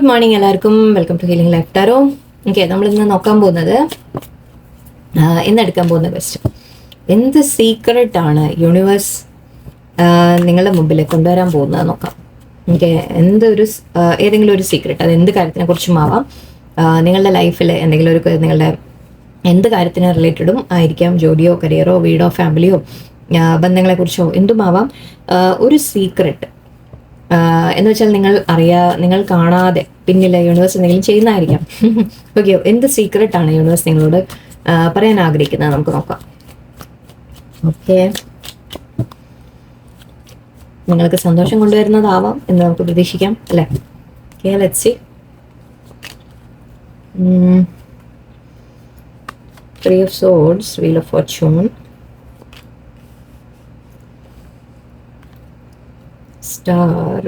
Good morning എല്ലാവർക്കും. Welcome to healing life tarot. Okay, നമ്മളിന്ന് നോക്കാൻ പോകുന്നത്, ഇന്ന് എടുക്കാൻ പോകുന്ന ക്വസ്റ്റ്യൻ, എന്ത് സീക്രട്ടാണ് യൂണിവേഴ്സ് നിങ്ങളുടെ മുമ്പിൽ കൊണ്ടുവരാൻ പോകുന്നത് നോക്കാം. ഓക്കെ, ഏതെങ്കിലും ഒരു സീക്രട്ട്, അത് എന്ത് കാര്യത്തിനെ കുറിച്ചും ആവാം, നിങ്ങളുടെ ലൈഫിൽ എന്തെങ്കിലും നിങ്ങളുടെ എന്ത് കാര്യത്തിന് റിലേറ്റഡും ആയിരിക്കാം, ജോലിയോ കരിയറോ വീടോ ഫാമിലിയോ ബന്ധങ്ങളെക്കുറിച്ചോ എന്തുമാവാം. ഒരു സീക്രട്ട് എന്ന് വെച്ചാൽ നിങ്ങൾ കാണാതെ പിന്നിലെ യൂണിവേഴ്സ് എന്തെങ്കിലും ചെയ്യുന്നതായിരിക്കാം. ഓക്കെ, എന്ത് സീക്രട്ടാണ് യൂണിവേഴ്സ് നിങ്ങളോട് പറയാൻ ആഗ്രഹിക്കുന്നത് നമുക്ക് നോക്കാം. ഓക്കെ, നിങ്ങൾക്ക് സന്തോഷം കൊണ്ടുവരുന്നതാവാം എന്ന് നമുക്ക് പ്രതീക്ഷിക്കാം, അല്ലേ? Okay, let's see. Three of Swords, Wheel of Fortune, Star,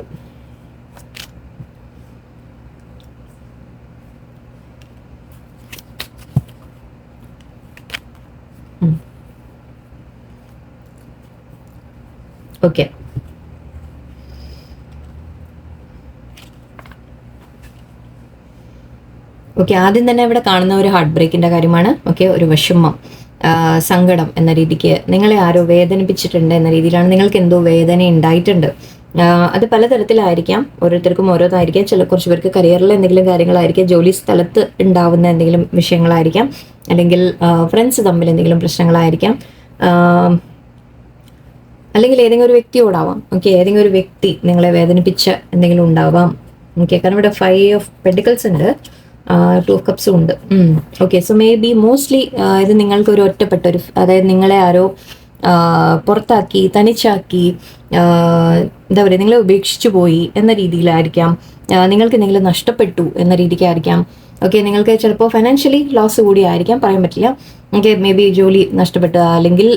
okay. Okay, ആദ്യം തന്നെ ഇവിടെ കാണുന്ന ഒരു ഹാർട്ട് ബ്രേക്കിന്റെ കാര്യമാണ്. ഓക്കെ, ഒരു വിഷമം, സങ്കടം എന്ന രീതിക്ക് നിങ്ങളെ ആരോ വേദനിപ്പിച്ചിട്ടുണ്ട് എന്ന രീതിയിലാണ്. നിങ്ങൾക്ക് എന്തോ വേദന ഉണ്ടായിട്ടുണ്ട്. അത് പലതരത്തിലായിരിക്കാം, ഓരോരുത്തർക്കും ഓരോന്നായിരിക്കാം. കുറച്ച് പേർക്ക് കരിയറിൽ എന്തെങ്കിലും കാര്യങ്ങളായിരിക്കാം, ജോലി സ്ഥലത്ത് ഉണ്ടാവുന്ന എന്തെങ്കിലും വിഷയങ്ങളായിരിക്കാം, അല്ലെങ്കിൽ ഫ്രണ്ട്സ് തമ്മിൽ എന്തെങ്കിലും പ്രശ്നങ്ങളായിരിക്കാം, അല്ലെങ്കിൽ ഏതെങ്കിലും ഒരു വ്യക്തിയോടാവാം. ഓക്കെ, ഏതെങ്കിലും ഒരു വ്യക്തി നിങ്ങളെ വേദനിപ്പിച്ച എന്തെങ്കിലും ഉണ്ടാവാം. ഓക്കെ, കാരണം ഇവിടെ 5 of Pentacles ഉണ്ട്, 2 of Cups ഉണ്ട്. Okay, so may be mostly ഇത് നിങ്ങൾക്കൊരു ഒറ്റപ്പെട്ട അതായത് നിങ്ങളെ ആരോ പുറത്താക്കി, തനിച്ചാക്കി, എന്താ പറയുക, നിങ്ങളെ ഉപേക്ഷിച്ചു പോയി എന്ന രീതിയിലായിരിക്കാം. നിങ്ങൾക്ക് എന്തെങ്കിലും നഷ്ടപ്പെട്ടു എന്ന രീതിക്കായിരിക്കാം. ഓക്കെ, നിങ്ങൾക്ക് ചിലപ്പോൾ ഫൈനാൻഷ്യലി ലോസ് കൂടി ആയിരിക്കാം, പറയാൻ പറ്റില്ല. ഓക്കെ, മേ ബി ജോലി നഷ്ടപ്പെട്ട, അല്ലെങ്കിൽ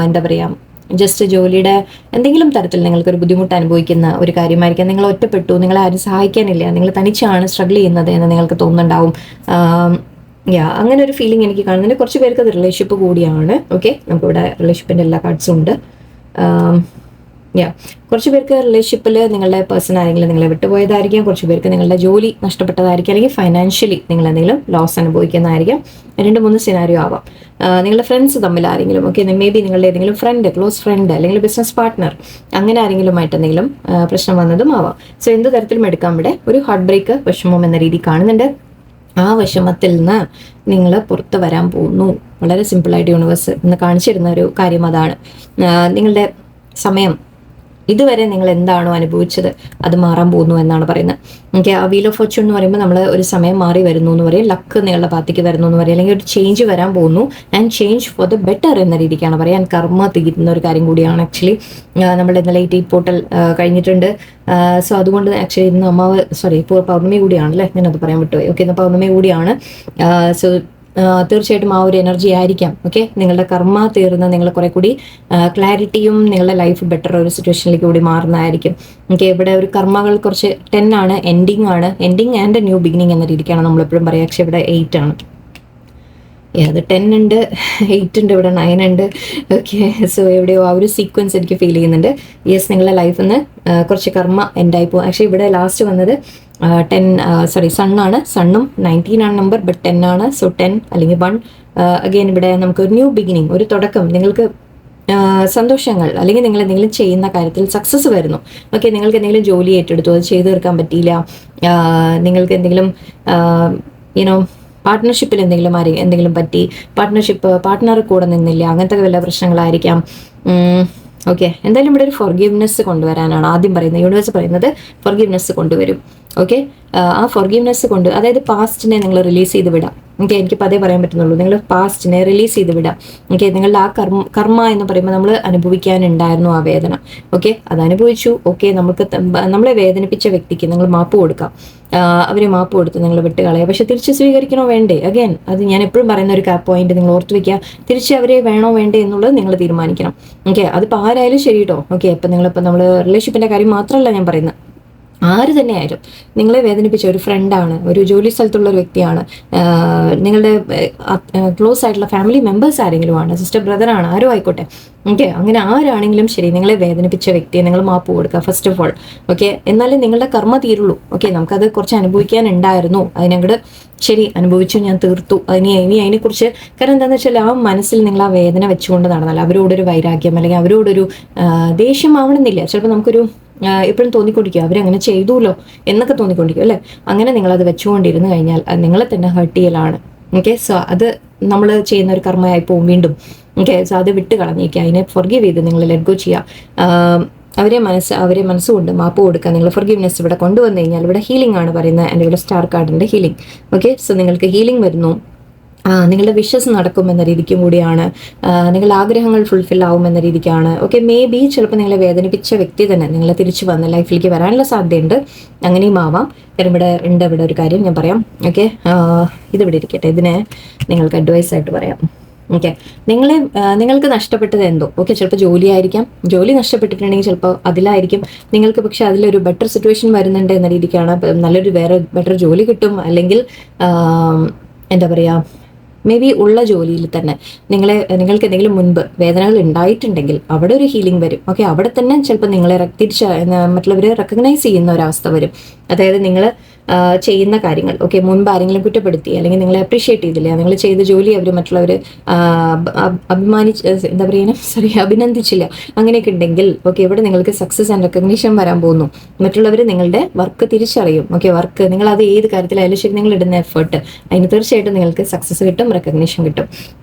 എന്താ പറയുക, ജസ്റ്റ് ജോലിയുടെ എന്തെങ്കിലും തരത്തിൽ നിങ്ങൾക്കൊരു ബുദ്ധിമുട്ട് അനുഭവിക്കുന്ന ഒരു കാര്യമായിരിക്കാം. നിങ്ങൾ ഒറ്റപ്പെട്ടു, നിങ്ങളെ ആരും സഹായിക്കാനില്ല, നിങ്ങൾ തനിച്ചാണ് സ്ട്രഗിൾ ചെയ്യുന്നത് എന്ന് നിങ്ങൾക്ക് തോന്നുന്നുണ്ടാവും. അങ്ങനെ ഒരു ഫീലിംഗ് എനിക്ക് കാണുന്നുണ്ട്. കുറച്ച് പേർക്ക് അത് റിലേഷൻഷിപ്പ് കൂടിയാണ്. ഓക്കെ, നമുക്കിവിടെ റിലേഷൻഷിപ്പിൻ്റെ എല്ലാ കാർഡ്സും ഉണ്ട്. കുറച്ച് പേർക്ക് റിലേഷൻഷിപ്പിൽ നിങ്ങളുടെ പേഴ്സൺ ആരെങ്കിലും നിങ്ങളെ വിട്ടുപോയതായിരിക്കാം. കുറച്ച് പേർക്ക് നിങ്ങളുടെ ജോലി നഷ്ടപ്പെട്ടതായിരിക്കും, അല്ലെങ്കിൽ ഫൈനാൻഷ്യലി നിങ്ങൾ എന്തെങ്കിലും ലോസ് അനുഭവിക്കുന്നതായിരിക്കും. 2-3 സിനാരിയോ ആവാം. നിങ്ങളുടെ ഫ്രണ്ട്സ് തമ്മിൽ ആരെങ്കിലും, ഓക്കെ, മേ ബി നിങ്ങളുടെ ഏതെങ്കിലും ഫ്രണ്ട്, ക്ലോസ് ഫ്രണ്ട്, അല്ലെങ്കിൽ ബിസിനസ് പാർട്ട്ണർ, അങ്ങനെ ആരെങ്കിലുമായിട്ട് എന്തെങ്കിലും പ്രശ്നം വന്നതും ആവാം. സോ എന്ത് തരത്തിലും എടുക്കാം. ഇവിടെ ഒരു ഹാർട്ട് ബ്രേക്ക്, വിഷമം എന്ന രീതി കാണുന്നുണ്ട്. ആ വിഷമത്തിൽ നിന്ന് നിങ്ങൾ പുറത്ത് വരാൻ പോകുന്നു. വളരെ സിമ്പിളായിട്ട് യൂണിവേഴ്സ് ഇന്ന് കാണിച്ചിരുന്ന ഒരു കാര്യം അതാണ്. നിങ്ങളുടെ സമയം, ഇതുവരെ നിങ്ങൾ എന്താണോ അനുഭവിച്ചത് അത് മാറാൻ പോകുന്നു എന്നാണ് പറയുന്നത്. ഓക്കെ, ആ വീൽ ഓഫ് ഫോർച്യൂൺ എന്ന് പറയുമ്പോൾ നമ്മൾ ഒരു സമയം മാറി വരുന്നു എന്ന് പറയും, ലക്ക് നിങ്ങളുടെ ഭാഗത്തേക്ക് വരുന്നു എന്ന് പറയും, അല്ലെങ്കിൽ ഒരു ചേഞ്ച് വരാൻ പോകുന്നു. And change for the better എന്ന രീതിക്കാണ് പറയാൻ. കർമ്മ തീരുന്ന ഒരു കാര്യം കൂടിയാണ് ആക്ച്വലി. നമ്മുടെ ഇന്നലെ ഈ പോർട്ടൽ കഴിഞ്ഞിട്ടുണ്ട്. സോ അതുകൊണ്ട് ആക്ച്വലി ഇന്ന് ഇപ്പോൾ പൗർണമി കൂടിയാണല്ലേ, ഞാനത് പറയാൻ വിട്ടുപോയി. ഓക്കെ, ഇന്ന് പൗർണമി കൂടിയാണ്. സോ തീർച്ചയായിട്ടും ആ ഒരു എനർജി ആയിരിക്കാം. ഓക്കെ, നിങ്ങളുടെ കർമ്മ തീർന്ന് നിങ്ങൾ കുറെ കൂടി ക്ലാരിറ്റിയും നിങ്ങളുടെ ലൈഫ് ബെറ്റർ ഒരു സിറ്റുവേഷനിലേക്ക് കൂടി മാറുന്നതായിരിക്കും. ഓക്കെ, ഇവിടെ ഒരു കർമ്മകൾ കുറച്ച് 10 ആണ്, എൻഡിങ് ആണ്. എൻഡിങ് ആൻഡ് ന്യൂ ബിഗിനിങ് എന്ന രീതിക്കാണ് നമ്മളെപ്പോഴും പറയുക. പക്ഷേ ഇവിടെ 8 ആണ്. അത് 10 ഉണ്ട്, 8 ഉണ്ട്, ഇവിടെ 9 ഉണ്ട്. ഓക്കെ, സോ എവിടെയോ ആ ഒരു സീക്വൻസ് എനിക്ക് ഫീൽ ചെയ്യുന്നുണ്ട്. യെസ്, നിങ്ങളുടെ ലൈഫിൽ നിന്ന് കുറച്ച് കർമ്മ എൻഡായി പോകും. ആക്ച്വലി ഇവിടെ ലാസ്റ്റ് വന്നത് 10 സണ്ണാണ്. സണ്ണും 19 ആണ് നമ്പർ, ബട്ട് 10 ആണ്. സോ 10 അല്ലെങ്കിൽ 1 അഗെയിൻ ഇവിടെ നമുക്ക് ഒരു ന്യൂ ബിഗിനിങ്, ഒരു തുടക്കം, നിങ്ങൾക്ക് സന്തോഷങ്ങൾ, അല്ലെങ്കിൽ നിങ്ങൾ എന്തെങ്കിലും ചെയ്യുന്ന കാര്യത്തിൽ സക്സസ് വരുന്നു. ഓക്കെ, നിങ്ങൾക്ക് എന്തെങ്കിലും ജോലി ഏറ്റെടുത്തു, അത് ചെയ്തു തീർക്കാൻ പറ്റിയില്ല, നിങ്ങൾക്ക് എന്തെങ്കിലും പാർട്ട്ണർഷിപ്പിൽ എന്തെങ്കിലും പറ്റി, പാർട്ട്ണർ കൂടെ നിന്നില്ല, അങ്ങനത്തെ വല്ല പ്രശ്നങ്ങളായിരിക്കാം. ഓക്കെ, എന്തായാലും ഇവിടെ ഒരു ഫൊർഗീവ്നെസ് കൊണ്ടുവരാനാണ് ആദ്യം പറയുന്നത്. യൂണിവേഴ്സ് പറയുന്നത് ഫൊർഗീവ്നെസ് കൊണ്ടുവരും. ഓക്കെ, ആ ഫൊർഗീവ്നെസ് അതായത് പാസ്റ്റിനെ നിങ്ങൾ റിലീസ് ചെയ്ത് വിടാം. ഓക്കെ, എനിക്കിപ്പോൾ അതേ പറയാൻ പറ്റുന്നുള്ളൂ. നിങ്ങൾ പാസ്റ്റിനെ റിലീസ് ചെയ്ത് വിടാം. ഓക്കെ, നിങ്ങളുടെ ആ കർമ്മ എന്ന് പറയുമ്പോൾ നമ്മൾ അനുഭവിക്കാനുണ്ടായിരുന്നു ആ വേദന. ഓക്കെ, അത് അനുഭവിച്ചു. ഓക്കെ, നമ്മളെ വേദനിപ്പിച്ച വ്യക്തിക്ക് നിങ്ങൾ മാപ്പ് കൊടുക്കാം. അവർ മാപ്പ് കൊടുത്ത് നിങ്ങൾ വിട്ടുകളയുക. പക്ഷെ തിരിച്ച് സ്വീകരിക്കണോ വേണ്ടേ? അഗൈൻ, അത് ഞാൻ എപ്പോഴും പറയുന്ന ഒരു പോയിന്റ് നിങ്ങൾ ഓർത്ത് വെക്കുക. തിരിച്ച് അവരെ വേണോ വേണ്ടേ എന്നുള്ളത് നിങ്ങൾ തീരുമാനിക്കണം. ഓക്കെ, അതിപ്പോൾ ആരായാലും ശരി കേട്ടോ. ഓക്കെ, ഇപ്പം നമ്മൾ റിലേഷൻഷിപ്പിൻ്റെ കാര്യം മാത്രമല്ല ഞാൻ പറയുന്നത്. ആര് തന്നെയായാലും നിങ്ങളെ വേദനിപ്പിച്ച ഒരു ഫ്രണ്ടാണ്, ഒരു ജോലി സ്ഥലത്തുള്ള ഒരു വ്യക്തിയാണ്, നിങ്ങളുടെ ക്ലോസ് ആയിട്ടുള്ള ഫാമിലി മെമ്പേഴ്സ് ആരെങ്കിലും ആണ്, സിസ്റ്റർ ബ്രദറാണ്, ആരോ ആയിക്കോട്ടെ. ഓക്കെ, അങ്ങനെ ആരാണെങ്കിലും ശരി, നിങ്ങളെ വേദനിപ്പിച്ച വ്യക്തിയെ നിങ്ങൾ മാപ്പ് കൊടുക്കുക ഫസ്റ്റ് ഓഫ് ഓൾ. ഓക്കെ, എന്നാലേ നിങ്ങളുടെ കർമ്മ തീരുള്ളൂ. ഓക്കെ, നമുക്കത് കുറച്ച് അനുഭവിക്കാനുണ്ടായിരുന്നു, അതിനങ്ങോട്ട് ശരി അനുഭവിച്ചു, ഞാൻ തീർത്തു, ഇനി അതിനെക്കുറിച്ച്. കാരണം എന്താണെന്ന് വെച്ചാൽ ആ മനസ്സിൽ നിങ്ങൾ ആ വേദന വെച്ചുകൊണ്ട് നടന്നാൽ അവരോടൊരു വൈരാഗ്യം അല്ലെങ്കിൽ അവരോടൊരു ദേഷ്യം ആവണമെന്നില്ല. ചിലപ്പോൾ നമുക്കൊരു എപ്പോഴും തോന്നിക്കൊണ്ടിരിക്കും അവരങ്ങനെ ചെയ്തുല്ലോ എന്നൊക്കെ തോന്നിക്കൊണ്ടിരിക്കും അല്ലേ. അങ്ങനെ നിങ്ങളത് വെച്ചുകൊണ്ടിരുന്നു കഴിഞ്ഞാൽ അത് നിങ്ങളെ തന്നെ ഹേർട്ട് ചെയ്യലാണ്. ഓക്കെ, സോ അത് നമ്മൾ ചെയ്യുന്ന ഒരു കർമ്മയായി പോകും വീണ്ടും. ഓക്കെ, സോ അത് വിട്ട് കളഞ്ഞേക്കുക, അതിനെ ഫൊർഗീവ് ചെയ്ത് നിങ്ങൾ ലെറ്റ് ഗോ ചെയ്യുക. അവരെ മനസ്സുകൊണ്ട് മാപ്പ് കൊടുക്കുക. നിങ്ങൾ ഫൊർഗീവ്നെസ് ഇവിടെ കൊണ്ടുവന്നു കഴിഞ്ഞാൽ ഇവിടെ ഹീലിംഗ് ആണ് പറയുന്നത്. എൻ്റെ ഇവിടെ സ്റ്റാർ കാർഡിൻ്റെ ഹീലിംഗ്. ഓക്കെ, സോ നിങ്ങൾക്ക് ഹീലിംഗ് വരുന്നു, നിങ്ങളുടെ വിഷസ് നടക്കുമെന്ന രീതിക്കും കൂടിയാണ്, നിങ്ങളുടെ ആഗ്രഹങ്ങൾ ഫുൾഫിൽ ആവുമെന്ന രീതിക്കാണ്. ഓക്കെ, മേ ബി ചിലപ്പോൾ നിങ്ങളെ വേദനിപ്പിച്ച വ്യക്തി തന്നെ നിങ്ങളെ തിരിച്ചു വന്ന് ലൈഫിലേക്ക് വരാനുള്ള സാധ്യതയുണ്ട്. അങ്ങനെയും ആവാം. കാരണം ഇവിടെ ഒരു കാര്യം ഞാൻ പറയാം. ഓക്കെ, ഇതിവിടെ ഇരിക്കട്ടെ, ഇതിനെ നിങ്ങൾക്ക് അഡ്വൈസ് ആയിട്ട് പറയാം. ഓക്കെ, നിങ്ങൾക്ക് നഷ്ടപ്പെട്ടത് എന്തോ, ഓക്കെ, ചിലപ്പോൾ ജോലി ആയിരിക്കാം. ജോലി നഷ്ടപ്പെട്ടിട്ടുണ്ടെങ്കിൽ ചിലപ്പോൾ അതിലായിരിക്കും നിങ്ങൾക്ക്, പക്ഷെ അതിലൊരു ബെറ്റർ സിറ്റുവേഷൻ വരുന്നുണ്ട് എന്ന രീതിക്കാണ്. നല്ലൊരു ബെറ്റർ ജോലി കിട്ടും, അല്ലെങ്കിൽ എന്താ പറയുക, മേ ബി ഉള്ള ജോലിയിൽ തന്നെ നിങ്ങൾക്ക് എന്തെങ്കിലും മുൻപ് വേദനകൾ ഉണ്ടായിട്ടുണ്ടെങ്കിൽ അവിടെ ഒരു ഹീലിംഗ് വരും. ഓക്കെ, അവിടെ തന്നെ ചിലപ്പോൾ നിങ്ങളെ മറ്റുള്ളവർ റെക്കഗ്നൈസ് ചെയ്യുന്ന ഒരവസ്ഥ വരും. അതായത് നിങ്ങൾ ചെയ്യുന്ന കാര്യങ്ങൾ, ഓക്കെ, മുൻപ് ആരെങ്കിലും കുറ്റപ്പെടുത്തി അല്ലെങ്കിൽ നിങ്ങളെ അപ്രീഷിയേറ്റ് ചെയ്തില്ല, നിങ്ങൾ ചെയ്ത ജോലി അവർ മറ്റുള്ളവർ അഭിനന്ദിച്ചില്ല, അങ്ങനെയൊക്കെ ഉണ്ടെങ്കിൽ ഓക്കെ, ഇവിടെ നിങ്ങൾക്ക് സക്സസ് ആൻഡ് റെക്കഗ്നീഷൻ വരാൻ പോകുന്നു. മറ്റുള്ളവർ നിങ്ങളുടെ വർക്ക് തിരിച്ചറിയും. ഓക്കെ, നിങ്ങൾ അത് ഏത് കാര്യത്തിലായാലും ശരി, നിങ്ങൾ ഇടുന്ന എഫേർട്ട് അതിന് തീർച്ചയായിട്ടും നിങ്ങൾക്ക് സക്സസ് കിട്ടും, റെക്കഗ്നീഷൻ കിട്ടും.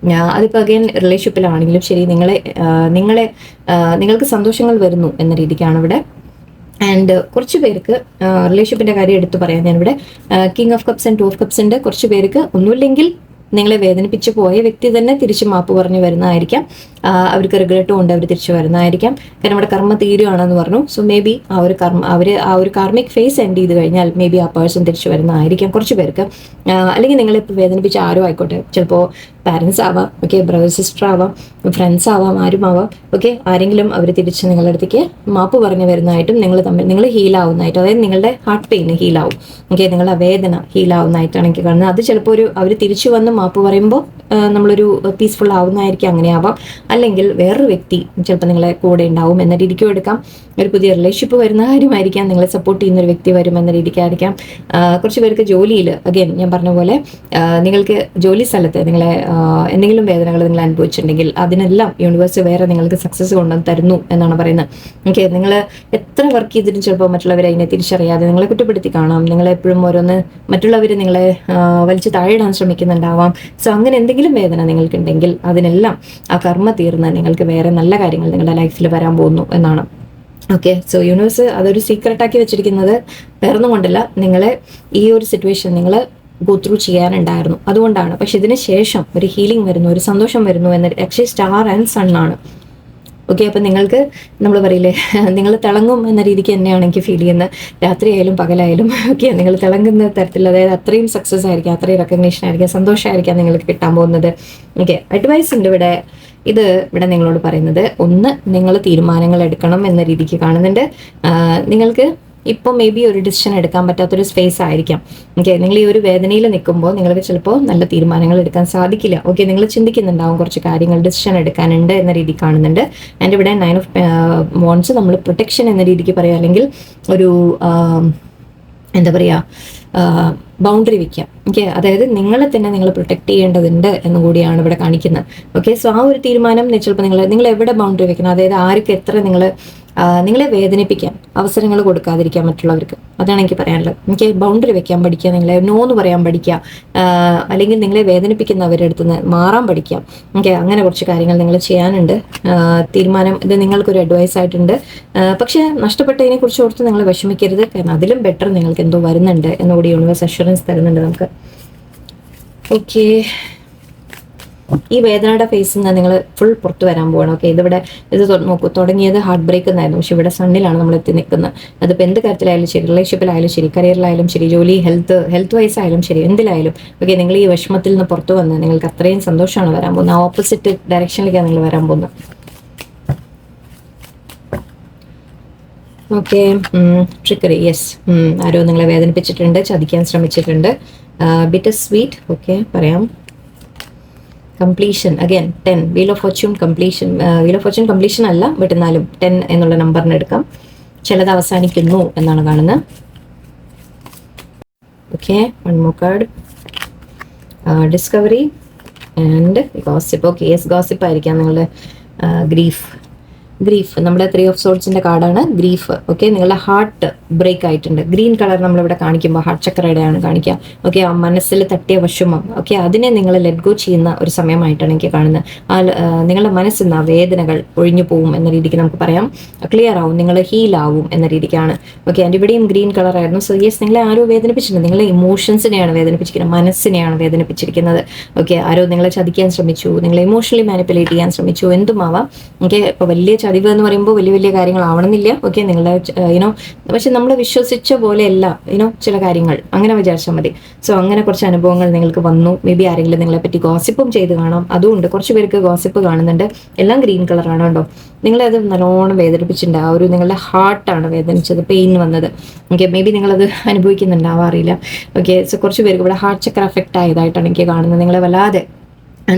അതിപ്പോൾ അഗൈൻ റിലേഷൻഷിപ്പിലാണെങ്കിലും ശരി, നിങ്ങൾക്ക് സന്തോഷങ്ങൾ വരുന്നു എന്ന രീതിക്കാണ് ഇവിടെ. ആൻഡ് കുറച്ച് പേർക്ക് റിലേഷൻഷിപ്പിന്റെ കാര്യം എടുത്തു പറയാം ഞാനിവിടെ. King of cups and two of cups ഉണ്ട്. കുറച്ച് പേർക്ക് ഒന്നുമില്ലെങ്കിൽ നിങ്ങളെ വേദനിപ്പിച്ച് പോയ വ്യക്തി തന്നെ തിരിച്ച് മാപ്പ് പറഞ്ഞു വരുന്നതായിരിക്കാം. അവർക്ക് റിഗ്രറ്റും ഉണ്ട്, അവർ തിരിച്ചു വരുന്നതായിരിക്കാം. കാരണം അവിടെ കർമ്മ തീരുകയാണെന്ന് പറഞ്ഞു. സോ മേ ബി ആ ഒരു കാർമിക് ഫേസ് എൻഡ് ചെയ്ത് കഴിഞ്ഞാൽ മേ ബി ആ പേഴ്സൺ തിരിച്ചു വരുന്നതായിരിക്കാം കുറച്ച് പേർക്ക്. അല്ലെങ്കിൽ നിങ്ങളിപ്പോൾ വേദനിപ്പിച്ച ആരും ആയിക്കോട്ടെ, ചിലപ്പോൾ പാരൻസ് ആവാം, ഓക്കെ, ബ്രദർ സിസ്റ്റർ ആവാം, ഫ്രണ്ട്സ് ആവാം, ആരും ആവാം. ഓക്കെ, ആരെങ്കിലും അവർ തിരിച്ച് നിങ്ങളുടെ അടുത്തേക്ക് മാപ്പ് പറഞ്ഞു വരുന്നതായിട്ടും നിങ്ങൾ ഹീലാവുന്നതായിട്ടും, അതായത് നിങ്ങളുടെ ഹാർട്ട് പെയിൻ ഹീലാവും. ഓക്കെ, നിങ്ങളുടെ വേദന ഹീലാവുന്നതായിട്ടാണ് എനിക്ക് കാണുന്നത്. അത് ചിലപ്പോൾ അവർ തിരിച്ചു വന്ന് മാപ്പ് പറയുമ്പോൾ നമ്മളൊരു പീസ്ഫുൾ ആവുന്നതായിരിക്കും, അങ്ങനെ ആവാം. അല്ലെങ്കിൽ വേറൊരു വ്യക്തി ചിലപ്പോൾ നിങ്ങളെ കൂടെ ഉണ്ടാവും എന്ന രീതിക്കും എടുക്കാം. ഒരു പുതിയ റിലേഷൻഷിപ്പ് വരുന്ന കാര്യമായിരിക്കാം, നിങ്ങളെ സപ്പോർട്ട് ചെയ്യുന്ന ഒരു വ്യക്തി വരും എന്ന രീതിക്കായിരിക്കാം. കുറച്ച് പേർക്ക് ജോലിയിൽ, അഗൈൻ ഞാൻ പറഞ്ഞ പോലെ, നിങ്ങൾക്ക് ജോലി സ്ഥലത്ത് നിങ്ങളെ എന്തെങ്കിലും വേദനകൾ നിങ്ങൾ അനുഭവിച്ചിട്ടുണ്ടെങ്കിൽ അതിനെല്ലാം യൂണിവേഴ്സ് വേറെ നിങ്ങൾക്ക് സക്സസ് കൊണ്ടുവന്ന് തരുന്നു എന്നാണ് പറയുന്നത്. ഓക്കെ, നിങ്ങൾ എത്ര വർക്ക് ചെയ്തിട്ടും ചിലപ്പോൾ മറ്റുള്ളവരെ അതിനെ തിരിച്ചറിയാതെ നിങ്ങളെ കുറ്റപ്പെടുത്തി കാണാം. നിങ്ങളെപ്പോഴും ഓരോന്ന് മറ്റുള്ളവർ നിങ്ങളെ വലിച്ചു താഴെയിടാൻ ശ്രമിക്കുന്നുണ്ടാവാം. സോ അങ്ങനെ എന്തെങ്കിലും വേദന നിങ്ങൾക്കുണ്ടെങ്കിൽ അതിനെല്ലാം ആ കർമ്മ തീർന്ന് നിങ്ങൾക്ക് വേറെ നല്ല കാര്യങ്ങൾ നിങ്ങളുടെ ലൈഫിൽ വരാൻ പോകുന്നു എന്നാണ്. ഓക്കെ, സോ യൂണിവേഴ്സ് അതൊരു സീക്രട്ടാക്കി വെച്ചിരിക്കുന്നത് വേറൊന്നും കൊണ്ടല്ല, നിങ്ങളെ ഈ ഒരു സിറ്റുവേഷൻ നിങ്ങൾ ഗോ ത്രൂ ചെയ്യാനുണ്ടായിരുന്നു, അതുകൊണ്ടാണ്. പക്ഷെ ഇതിന് ശേഷം ഒരു ഹീലിംഗ് വരുന്നു, ഒരു സന്തോഷം വരുന്നു എന്ന് ആക്ച്വലി സ്റ്റാർ ആൻഡ് സൺ ആണ്. ഓക്കെ, അപ്പം നിങ്ങൾക്ക് നമ്മൾ പറയില്ലേ, നിങ്ങൾ തിളങ്ങും എന്ന രീതിക്ക് തന്നെയാണ് എനിക്ക് ഫീൽ ചെയ്യുന്നത്. രാത്രിയായാലും പകലായാലും ഓക്കെ, നിങ്ങൾ തിളങ്ങുന്ന തരത്തിൽ, അതായത് അത്രയും സക്സസ് ആയിരിക്കാം, അത്രയും റെക്കഗ്നീഷൻ ആയിരിക്കാം, സന്തോഷമായിരിക്കാം നിങ്ങൾക്ക് കിട്ടാൻ പോകുന്നത്. ഓക്കെ, അഡ്വൈസ് ഉണ്ട് ഇവിടെ. ഇവിടെ നിങ്ങളോട് പറയുന്നത്, ഒന്ന്, നിങ്ങൾ തീരുമാനങ്ങൾ എടുക്കണം എന്ന രീതിക്ക് കാണുന്നുണ്ട്. നിങ്ങൾക്ക് ഇപ്പോൾ മേ ബി ഒരു ഡിസിഷൻ എടുക്കാൻ പറ്റാത്തൊരു സ്പേസ് ആയിരിക്കാം. ഓക്കെ, നിങ്ങൾ ഈ ഒരു വേദനയിൽ നിൽക്കുമ്പോൾ നിങ്ങൾക്ക് ചിലപ്പോൾ നല്ല തീരുമാനങ്ങൾ എടുക്കാൻ സാധിക്കില്ല. ഓക്കെ, നിങ്ങൾ ചിന്തിക്കുന്നുണ്ടാവും കുറച്ച് കാര്യങ്ങൾ ഡിസിഷൻ എടുക്കാനുണ്ട് എന്ന രീതി കാണുന്നുണ്ട്. ആൻഡ് ഇവിടെ 9 ഓഫ് wands നമ്മൾ പ്രൊട്ടക്ഷൻ എന്ന രീതിക്ക് പറയാം, അല്ലെങ്കിൽ ഒരു എന്താ പറയുക, ബൗണ്ടറി വെക്കാം. ഓക്കെ, അതായത് നിങ്ങളെ തന്നെ നിങ്ങൾ പ്രൊട്ടക്ട് ചെയ്യേണ്ടതുണ്ട് എന്നും കൂടിയാണ് ഇവിടെ കാണിക്കുന്നത്. ഓക്കെ, സോ ആ ഒരു തീരുമാനം ചിലപ്പോൾ നിങ്ങൾ എവിടെ ബൗണ്ടറി വെക്കണം, അതായത് ആർക്ക് എത്ര നിങ്ങളെ വേദനിപ്പിക്കാൻ അവസരങ്ങൾ കൊടുക്കാതിരിക്കാൻ മറ്റുള്ളവർക്ക്, അതാണ് എനിക്ക് പറയാനുള്ളത്. എനിക്ക് ബൗണ്ടറി വെക്കാൻ പഠിക്കുക, നിങ്ങളെ നോ എന്ന് പറയാൻ പഠിക്കുക, അല്ലെങ്കിൽ നിങ്ങളെ വേദനിപ്പിക്കുന്നവരുടെ അടുത്ത് നിന്ന് മാറാൻ പഠിക്കുക. ഓക്കെ, അങ്ങനെ കുറച്ച് കാര്യങ്ങൾ നിങ്ങൾ ചെയ്യാനുണ്ട്. തീരുമാനം ഇത് നിങ്ങൾക്കൊരു അഡ്വൈസ് ആയിട്ടുണ്ട്. പക്ഷേ നഷ്ടപ്പെട്ടതിനെ കുറിച്ച് ഓർത്ത് നിങ്ങൾ വിഷമിക്കരുത്, കാരണം അതിലും ബെറ്റർ നിങ്ങൾക്ക് എന്തോ വരുന്നുണ്ട് എന്നുകൂടി യൂണിവേഴ്സ് അഷുറൻസ് തരുന്നുണ്ട് നമുക്ക്. ഓക്കെ, ഈ വേദനയുടെ ഫേസിൽ നിന്ന് നിങ്ങൾ ഫുൾ പുറത്ത് വരാൻ പോകണം. ഓക്കെ, ഇത് നോക്കൂ, തുടങ്ങിയത് ഹാർട്ട് ബ്രേക്ക് എന്നായിരുന്നു, പക്ഷെ ഇവിടെ സണ്ണിലാണ് നമ്മൾ എത്തി നിൽക്കുന്നത്. അതിപ്പോൾ എന്ത് കാര്യത്തിലായാലും ശരി, റിലേഷൻഷിപ്പിലായാലും ശരി, കരിയറിലായാലും ശരി, ജോലി, ഹെൽത്ത് വൈസ് ആയാലും ശരി, എന്തിലായാലും ഓക്കെ, നിങ്ങൾ ഈ വിഷമത്തിൽ നിന്ന് പുറത്ത് വന്ന് നിങ്ങൾക്ക് അത്രയും സന്തോഷമാണ് വരാൻ പോകുന്നത്. ആ ഓപ്പോസിറ്റ് ഡയറക്ഷനിലേക്കാണ് നിങ്ങൾ വരാൻ പോകുന്നത്. ഓക്കെ. ട്രിക്കറി, യെസ്. ആരോ നിങ്ങളെ വേദനിപ്പിച്ചിട്ടുണ്ട്, ചതിക്കാൻ ശ്രമിച്ചിട്ടുണ്ട്. ബിറ്റർ സ്വീറ്റ്, ഓക്കെ, പറയാം. Completion, again 10. Wheel of Fortune completion. Wheel of Fortune completion അല്ല, ബട്ട് എന്നാലും 10 എന്നുള്ള നമ്പറിന് എടുക്കാം. ചിലത് അവസാനിക്കുന്നു എന്നാണ് കാണുന്നത്. Okay, one more card. Discovery and gossip. Okay, yes, gossip ആയിരിക്കാം നിങ്ങളുടെ ഗ്രീഫ്. നമ്മുടെ 3 ഓഫ് സോർട്സിന്റെ കാർഡാണ് ഗ്രീഫ്. ഓക്കെ, നിങ്ങളുടെ ഹാർട്ട് ബ്രേക്ക് ആയിട്ടുണ്ട്. ഗ്രീൻ കളർ നമ്മളിവിടെ കാണിക്കുമ്പോൾ ഹാർട്ട് ചക്രയുടെയാണ് കാണിക്കുക. ഓക്കെ, ആ മനസ്സിൽ തട്ടിയ വിഷമം, ഓക്കെ, അതിനെ നിങ്ങൾ ലെറ്റ് ഗോ ചെയ്യുന്ന ഒരു സമയമായിട്ടാണ് എനിക്ക് കാണുന്നത്. നിങ്ങളുടെ മനസ്സിൽ നിന്ന് ആ വേദനകൾ ഒഴിഞ്ഞു പോവും എന്ന രീതിക്ക് നമുക്ക് പറയാം. ക്ലിയർ ആവും, നിങ്ങൾ ഹീൽ ആവും എന്ന രീതിക്കാണ്. ഓക്കെ, എൻ്റെ ഇവിടെയും ഗ്രീൻ കളർ ആയിരുന്നു. സോ യെസ്, നിങ്ങളെ ആരോ വേദനിപ്പിച്ചിട്ടുണ്ട്. നിങ്ങളെ ഇമോഷൻസിനെയാണ് വേദനിപ്പിച്ചിരിക്കുന്നത്, മനസ്സിനെയാണ് വേദനിപ്പിച്ചിരിക്കുന്നത്. ഓക്കെ, ആരോ നിങ്ങളെ ചതിക്കാൻ ശ്രമിച്ചു, നിങ്ങളെ ഇമോഷണലി മാനിപ്പുലേറ്റ് ചെയ്യാൻ ശ്രമിച്ചു, എന്തുമാവാം. ഓക്കെ, ഇപ്പോൾ വലിയ ചതിവ് എന്ന് പറയുമ്പോൾ വലിയ വലിയ കാര്യങ്ങളാവണമെന്നില്ല. ഓക്കെ, നിങ്ങളുടെ പക്ഷെ നമ്മൾ വിശ്വസിച്ച പോലെയല്ല ചില കാര്യങ്ങൾ, അങ്ങനെ വിചാരിച്ചാൽ മതി. സോ അങ്ങനെ കുറച്ച് അനുഭവങ്ങൾ നിങ്ങൾക്ക് വന്നു. മേ ബി ആരെങ്കിലും നിങ്ങളെ പറ്റി ഗോസിപ്പും ചെയ്ത് കാണാം. അതുകൊണ്ട് കുറച്ച് പേർക്ക് ഗോസിപ്പ് കാണുന്നുണ്ട്. എല്ലാം ഗ്രീൻ കളറാണ് കേട്ടോ. നിങ്ങളത് നല്ലോണം വേദനിപ്പിച്ചിട്ടുണ്ട്. ആ ഒരു നിങ്ങളുടെ ഹാർട്ടാണ് വേദനിച്ചത്, പെയിൻ വന്നത്. ഓക്കെ, മേ ബി നിങ്ങളത് അനുഭവിക്കുന്നുണ്ടാവാറില്ല. ഓക്കെ, സോ കുറച്ച് പേർക്ക് ഇവിടെ ഹാർട്ട് ചക്ര അഫക്റ്റ് ആയതായിട്ടാണ് എനിക്ക് കാണുന്നത്. നിങ്ങളെ വല്ലാതെ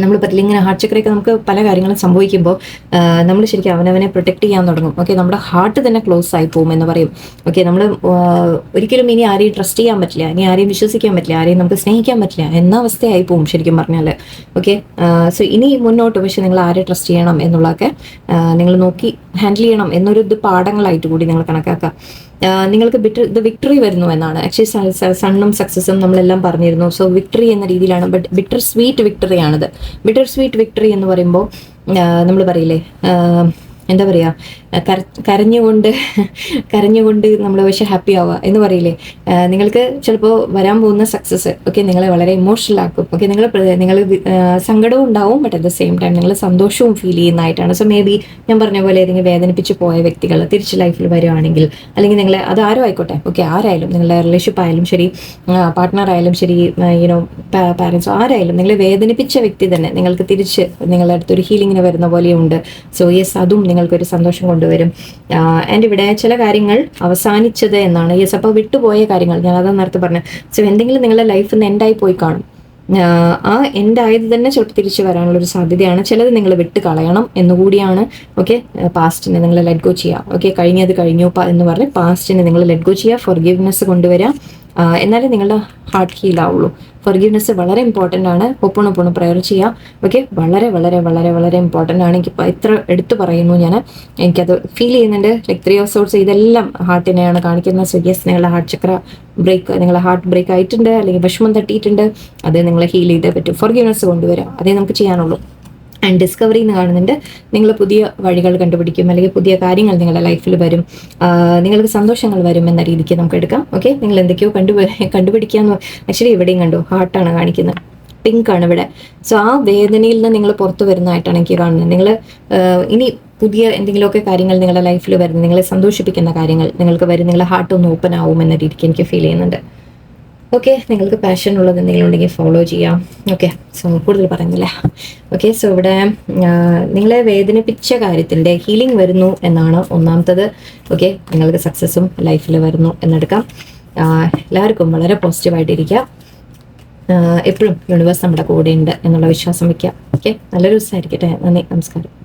നമ്മൾ പറ്റില്ല, ഇങ്ങനെ ഹാർട്ട് ചക്രയൊക്കെ നമുക്ക് പല കാര്യങ്ങളും സംഭവിക്കുമ്പോൾ നമ്മൾ ശരിക്കും അവനവനെ പ്രൊട്ടക്ട് ചെയ്യാൻ തുടങ്ങും. ഓക്കെ, നമ്മുടെ ഹാർട്ട് തന്നെ ക്ലോസ് ആയി പോകും എന്ന് പറയും. ഓക്കെ, നമ്മൾ ഒരിക്കലും ഇനി ആരെയും ട്രസ്റ്റ് ചെയ്യാൻ പറ്റില്ല, ഇനി ആരെയും വിശ്വസിക്കാൻ പറ്റില്ല, ആരെയും നമുക്ക് സ്നേഹിക്കാൻ പറ്റില്ല എന്ന അവസ്ഥയായി പോകും ശരിക്കും പറഞ്ഞാൽ. ഓക്കെ, സോ ഇനി മുന്നോട്ട് പക്ഷെ നിങ്ങൾ ആരെ ട്രസ്റ്റ് ചെയ്യണം എന്നുള്ളതൊക്കെ നിങ്ങൾ നോക്കി ഹാൻഡിൽ ചെയ്യണം എന്നൊരു പാഠങ്ങളായിട്ട് കൂടി നിങ്ങൾ കണക്കാക്കാം. നിങ്ങൾക്ക് വിക്ടറി വരുന്നു എന്നാണ്. ആക്ച്വലി സണ്ണും സക്സസും നമ്മളെല്ലാം പറഞ്ഞിരുന്നു. സോ വിക്ടറി എന്ന രീതിയിലാണ്, ബട്ട് ബിറ്റർ സ്വീറ്റ് വിക്ടറി ആണിത്. ബിറ്റർ സ്വീറ്റ് വിക്ടറി എന്ന് പറയുമ്പോൾ നമ്മൾ പറയില്ലേ, എന്താ പറയുക, കരഞ്ഞുകൊണ്ട് നമ്മൾ പക്ഷെ ഹാപ്പി ആവുക എന്ന് പറയില്ലേ. നിങ്ങൾക്ക് ചിലപ്പോൾ വരാൻ പോകുന്ന സക്സസ് ഒക്കെ നിങ്ങളെ വളരെ ഇമോഷണൽ ആക്കും. ഓക്കെ, നിങ്ങൾ സങ്കടവും ഉണ്ടാവും, but at the same time നിങ്ങൾ സന്തോഷവും ഫീൽ ചെയ്യുന്നതായിട്ടാണ്. സോ മേ ബി ഞാൻ പറഞ്ഞ പോലെ ഏതെങ്കിലും വേദനിപ്പിച്ച് പോയ വ്യക്തികൾ തിരിച്ച് ലൈഫിൽ വരുവാണെങ്കിൽ, അല്ലെങ്കിൽ നിങ്ങൾ അത് ആരും ആയിക്കോട്ടെ, ഓക്കെ, ആരായാലും, നിങ്ങളുടെ റിലേഷൻഷിപ്പ് ആയാലും ശരി, പാർട്ട്ണർ ആയാലും ശരി, പാരൻസോ ആരായാലും, നിങ്ങളെ വേദനിപ്പിച്ച വ്യക്തി തന്നെ നിങ്ങൾക്ക് തിരിച്ച് നിങ്ങളുടെ അടുത്തൊരു ഹീലിങ്ങിന് വരുന്ന പോലെയുണ്ട്. സോ യെസ്, അതും നിങ്ങൾക്കൊരു സന്തോഷം കൊണ്ടുവരും. ആൻഡ് ഇവിടെ ചില കാര്യങ്ങൾ അവസാനിച്ചത് എന്നാണ്. യെസ്, അപ്പോൾ വിട്ടുപോയ കാര്യങ്ങൾ ഞാൻ അതാ നേരത്തെ പറഞ്ഞത്. സോ എന്തെങ്കിലും നിങ്ങളുടെ ലൈഫിൽ നിന്ന് എൻഡായി പോയി കാണും. ആ എൻഡായത് തന്നെ ചൊട്ട് തിരിച്ചു വരാനുള്ളൊരു സാധ്യതയാണ്. ചിലത് നിങ്ങൾ വിട്ട് കളയണം എന്നുകൂടിയാണ്. ഓക്കെ, പാസ്റ്റിനെ നിങ്ങൾ ലെറ്റ് ഗോ ചെയ്യുക. ഓക്കെ, കഴിഞ്ഞത് കഴിഞ്ഞു എന്ന് പറഞ്ഞ് പാസ്റ്റിനെ നിങ്ങൾ ലെറ്റ് ഗോ ചെയ്യുക, ഫോർഗിവ്നെസ് കൊണ്ടുവരാം. എന്നാലേ നിങ്ങളുടെ ഹാർട്ട് ഹീൽ ആവുള്ളൂ. ഫോർഗിവ്നെസ് വളരെ ഇമ്പോർട്ടൻ്റ് ആണ്. ഒപ്പണൊപ്പണ് പ്രയർ ചെയ്യാം. ഓക്കെ, വളരെ വളരെ വളരെ വളരെ ഇമ്പോർട്ടൻ്റ് ആണ്. എനിക്ക് ഇത്ര എടുത്തു പറയുന്നു ഞാൻ, എനിക്കത് ഫീൽ ചെയ്യുന്നുണ്ട്. ലൈക്ക് 3 ഓഫ് സോർട്സ് ഇതെല്ലാം ഹാർട്ടിനെയാണ് കാണിക്കുന്നത്. സോ യെസ്, നിങ്ങളുടെ ഹാർട്ട് ചക്ര നിങ്ങളുടെ ഹാർട്ട് ബ്രേക്ക് ആയിട്ടുണ്ട്, അല്ലെങ്കിൽ വിഷമം തട്ടിയിട്ടുണ്ട്, അത് നിങ്ങളെ ഹീൽ ചെയ്തേ പറ്റും. ഫോർഗിവ്നെസ് കൊണ്ടുവരാം, അതേ നമുക്ക് ചെയ്യാനുള്ളൂ. ആൻഡ് ഡിസ്കവറി എന്ന് കാണുന്നുണ്ട്. നിങ്ങൾ പുതിയ വഴികൾ കണ്ടുപിടിക്കും, അല്ലെങ്കിൽ പുതിയ കാര്യങ്ങൾ നിങ്ങളുടെ ലൈഫിൽ വരും, നിങ്ങൾക്ക് സന്തോഷങ്ങൾ വരും എന്ന രീതിക്ക് നമുക്ക് എടുക്കാം. ഓക്കെ, നിങ്ങൾ എന്തൊക്കെയോ കണ്ടുപിടിക്കാന്ന് ആക്ച്വലി ഇവിടെയും കണ്ടു, ഹാർട്ടാണ് കാണിക്കുന്നത്, പിങ്ക് ആണ് ഇവിടെ. സോ ആ വേദനയിൽ നിന്ന് നിങ്ങൾ പുറത്തു വരുന്നതായിട്ടാണ് എനിക്ക് കാണുന്നത്. നിങ്ങൾ ഇനി പുതിയ എന്തെങ്കിലുമൊക്കെ കാര്യങ്ങൾ നിങ്ങളുടെ ലൈഫിൽ വരുന്നത്, നിങ്ങളെ സന്തോഷിപ്പിക്കുന്ന കാര്യങ്ങൾ നിങ്ങൾക്ക് വരും, നിങ്ങളുടെ ഹാർട്ട് ഒന്ന് ഓപ്പൺ ആവും എന്ന രീതിക്ക് എനിക്ക് ഫീൽ ചെയ്യുന്നുണ്ട്. ഓക്കെ, നിങ്ങൾക്ക് പാഷൻ ഉള്ളത് എന്തെങ്കിലും ഉണ്ടെങ്കിൽ ഫോളോ ചെയ്യാം. ഓക്കെ, സോ കൂടുതൽ പറയുന്നില്ല. ഓക്കെ, സോ ഇവിടെ നിങ്ങളെ വേദനിപ്പിച്ച കാര്യത്തിൻ്റെ ഹീലിംഗ് വരുന്നു എന്നാണ് ഒന്നാമത്തത്. ഓക്കെ, നിങ്ങൾക്ക് സക്സസ്സും ലൈഫിൽ വരുന്നു എന്നെടുക്കാം. എല്ലാവർക്കും വളരെ പോസിറ്റീവായിട്ടിരിക്കുക. എപ്പോഴും യൂണിവേഴ്സ് നമ്മുടെ കൂടെ ഉണ്ട് എന്നുള്ള വിശ്വാസം വയ്ക്കുക. ഓക്കെ, നല്ലൊരു ദിവസമായിരിക്കട്ടെ. നന്ദി, നമസ്കാരം.